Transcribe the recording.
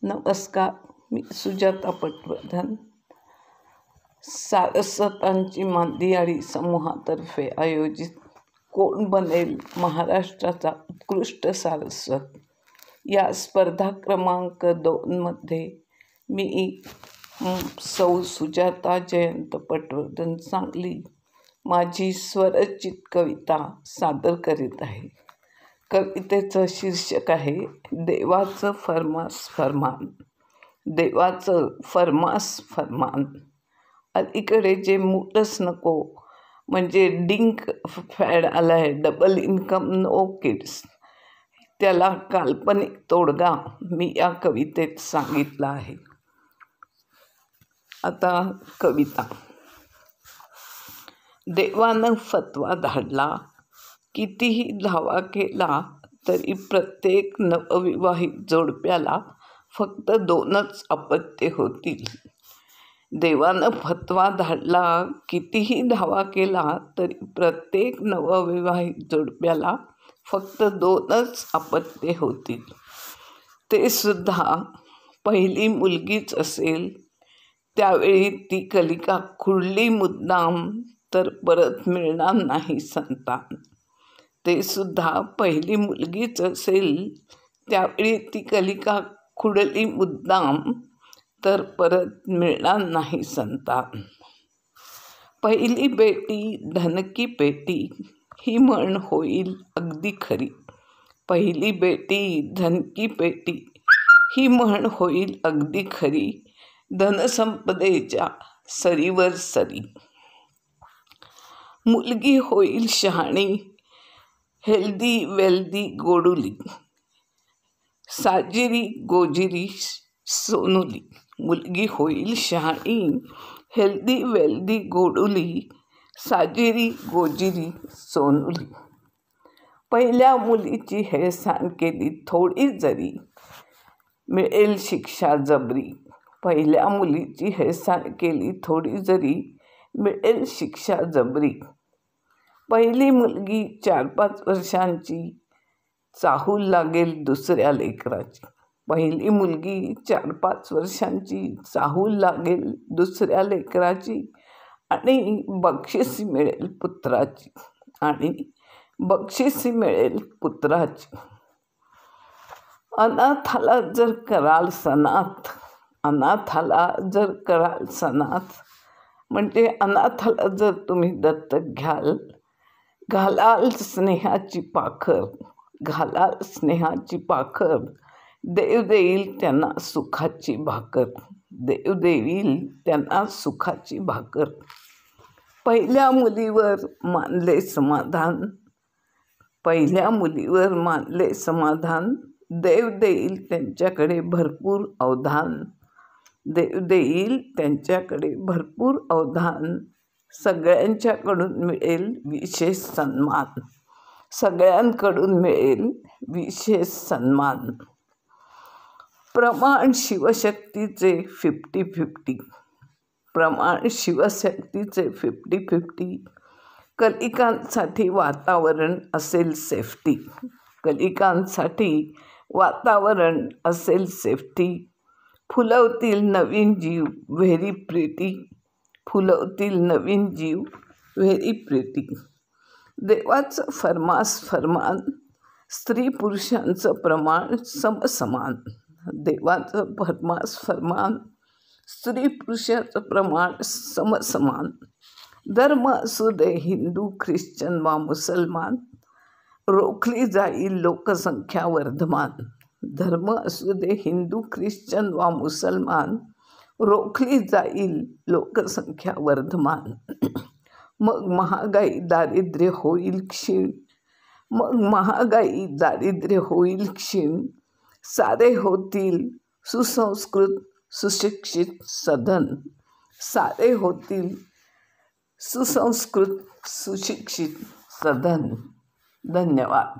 नमस्कार, मी सुजाता पटवर्धन. सारस्वतांची मांदियाळी समूहातर्फे आयोजित कोण बनेल महाराष्ट्राचा उत्कृष्ट सारस्वत या स्पर्धा क्रमांक 2मध्ये मी सौ सुजाता जयंत पटवर्धन सांगली माझी स्वरचित कविता सादर करीत आहे. कवितेचं शीर्षक आहे देवाचं फर्मास फरमान. देवाचं फर्मास फरमान. अलीकडे जे मूलच नको म्हणजे डिंक फॅड आलाय, डबल इन्कम नो किड्स, त्याला काल्पनिक तोडगा मी या कवितेत सांगितला आहे. आता कविता. देवानं फतवा धाडला, कितीही धावा केला तरी प्रत्येक नवविवाहित जोडप्याला फक्त 2च अपत्ये होतील. देवानं फतवा धाडला, कितीही धावा केला तरी प्रत्येक नवविवाहित जोडप्याला फक्त 2च अपत्ये होतील. ते सुद्धा पहिली मुलगीच असेल. त्यावेळी ती कलिका खुळली मुद्दाम, तर परत मिळणार नाही संतान. ते सुद्धा पहिली मुलगीच असेल. त्यावेळी ती कलिका खुळली मुद्दाम, तर परत मिळणार नाही संतान. पहिली बेटी धनकी पेटी, ही म्हण होईल अगदी खरी. पहिली बेटी धनकी पेटी, ही म्हण होईल अगदी खरी. धनसंपदेच्या सरीवर सरी. मुलगी होईल शहाणी, हेल्दी वेल्दी गोडुली, साजिरी गोजिरी सोनुली. मुलगी होईल शहाणी, हेल्दी वेल्दी गोडुली, साजिरी गोजिरी सोनुली. पहिल्या मुलीची हेळसांड केली थोडी जरी, मिळेल शिक्षा जबरी. पहिल्या मुलीची हेळसांड केली थोडी जरी, मिळेल शिक्षा जबरी. पहिली मुलगी 4-5 वर्षांची, चाहूल लागेल दुसऱ्या लेकराची. पहिली मुलगी 4-5 वर्षांची, चाहूल लागेल दुसऱ्या लेकराची. आणि बक्षिसी मिळेल पुत्राची. आणि बक्षिसी मिळेल पुत्राची. अनाथाला जर कराल सनाथ, अनाथाला जर कराल सनाथ, म्हणजे अनाथाला जर तुम्ही दत्तक घ्याल, घालाल स्नेहाची पाखर, घालाल स्नेहाची पाखर. देव देईल त्यांना सुखाची भाकर, देव देईल त्यांना सुखाची भाकर. पहिल्या मुलीवर मानले समाधान, पहिल्या मुलीवर मानले समाधान. देव देईल त्यांच्याकडे भरपूर अवधान, देव देईल त्यांच्याकडे भरपूर अवधान. सगळ्यांच्याकडून मिळेल विशेष सन्मान, सगळ्यांकडून मिळेल विशेष सन्मान. प्रमाण शिवशक्तीचे 50-50, प्रमाण शिवशक्तीचे 50-50. कलिकांसाठी वातावरण असेल सेफ्टी, कलिकांसाठी वातावरण असेल सेफ्टी. फुलवतील नवीन जीव व्हेरी प्रिटी, फुलवतील नवीन जीव व्हेरी प्रिटी. देवाचं फर्मास फरमान, स्त्री पुरुषांचं प्रमाण समसमान. देवाचं फर्मास फरमान, स्त्री पुरुषाचं प्रमाण समसमान. धर्म असू दे हिंदू ख्रिश्चन वा मुसलमान, रोखली जाईल लोकसंख्या वर्धमान. धर्म असू दे हिंदू ख्रिश्चन वा मुसलमान, रोखली जाईल लोकसंख्या वर्धमान. मग महागाई दारिद्र्य होईल क्षीण, मग महागाई दारिद्र्य होईल क्षीण. सारे होतील सुसंस्कृत सुशिक्षित सधन, सारे होतील सुसंस्कृत सुशिक्षित सधन. धन्यवाद.